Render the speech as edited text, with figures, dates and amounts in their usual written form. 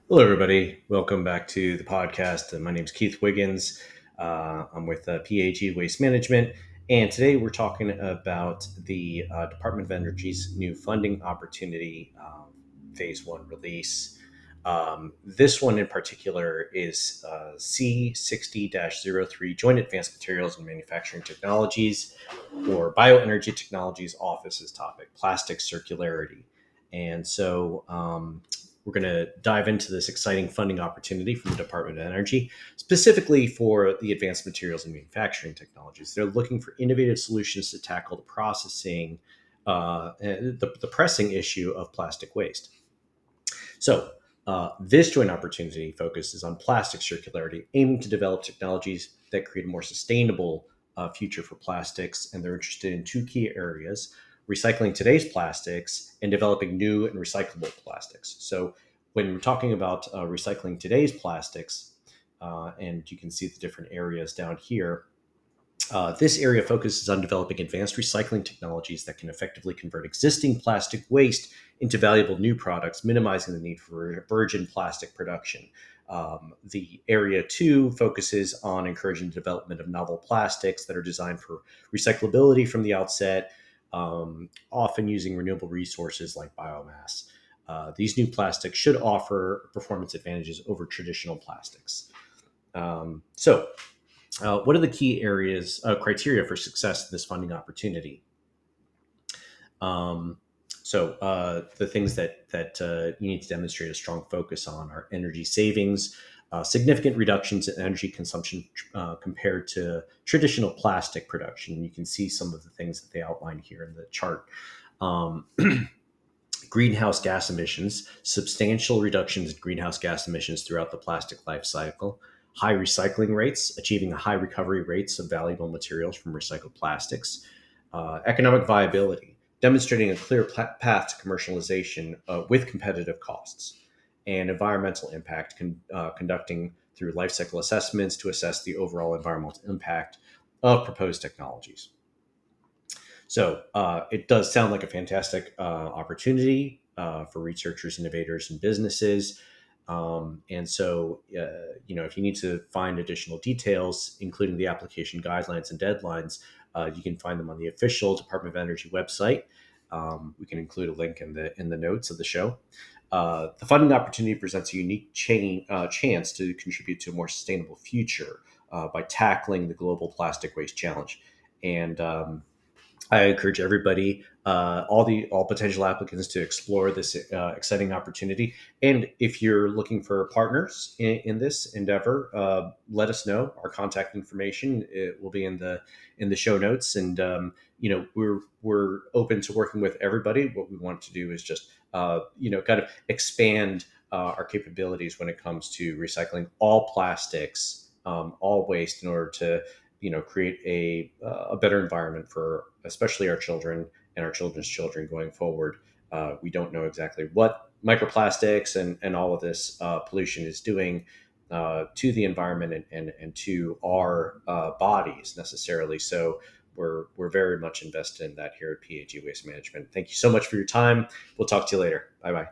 Hello, everybody. Welcome back to the podcast. My name is Keith Wiggins. I'm with PAG Waste Management, and today we're talking about the Department of Energy's new funding opportunity, Phase 1 release. This one in particular is C60-03 Joint Advanced Materials and Manufacturing Technologies, or Bioenergy Technologies Office's topic, Plastic Circularity. And so, we're going to dive into this exciting funding opportunity from the Department of Energy, specifically for the advanced materials and manufacturing technologies. They're looking for innovative solutions to tackle the processing, the pressing issue of plastic waste. So, this joint opportunity focuses on plastic circularity, aiming to develop technologies that create a more sustainable future for plastics. And they're interested in two key areas: recycling today's plastics and developing new and recyclable plastics. So, when we're talking about recycling today's plastics, and you can see the different areas down here, this area focuses on developing advanced recycling technologies that can effectively convert existing plastic waste into valuable new products, minimizing the need for virgin plastic production. The area two focuses on encouraging the development of novel plastics that are designed for recyclability from the outset, often using renewable resources like biomass. These new plastics should offer performance advantages over traditional plastics. What are the key areas, criteria for success in this funding opportunity? The things that you need to demonstrate a strong focus on are energy savings, significant reductions in energy consumption compared to traditional plastic production. You can see some of the things that they outline here in the chart. Greenhouse gas emissions, substantial reductions in greenhouse gas emissions throughout the plastic life cycle, high recycling rates, achieving high recovery rates of valuable materials from recycled plastics, economic viability, demonstrating a clear path to commercialization with competitive costs, and environmental impact, conducting through life cycle assessments to assess the overall environmental impact of proposed technologies. So it does sound like a fantastic opportunity for researchers, innovators, and businesses. If you need to find additional details, including the application guidelines and deadlines, you can find them on the official Department of Energy website. We can include a link in the notes of the show. The funding opportunity presents a unique chance to contribute to a more sustainable future by tackling the global plastic waste challenge. And I encourage everybody, all potential applicants, to explore this exciting opportunity. And if you're looking for partners in this endeavor, let us know. Our contact information, it will be in the show notes. And we're open to working with everybody. What we want to do is just kind of expand our capabilities when it comes to recycling all plastics, all waste, in order to create a better environment for especially our children and our children's children going forward. We don't know exactly what microplastics and all of this pollution is doing to the environment and to our bodies necessarily. So we're very much invested in that here at PAG Waste Management. Thank you so much for your time. We'll talk to you later. Bye bye.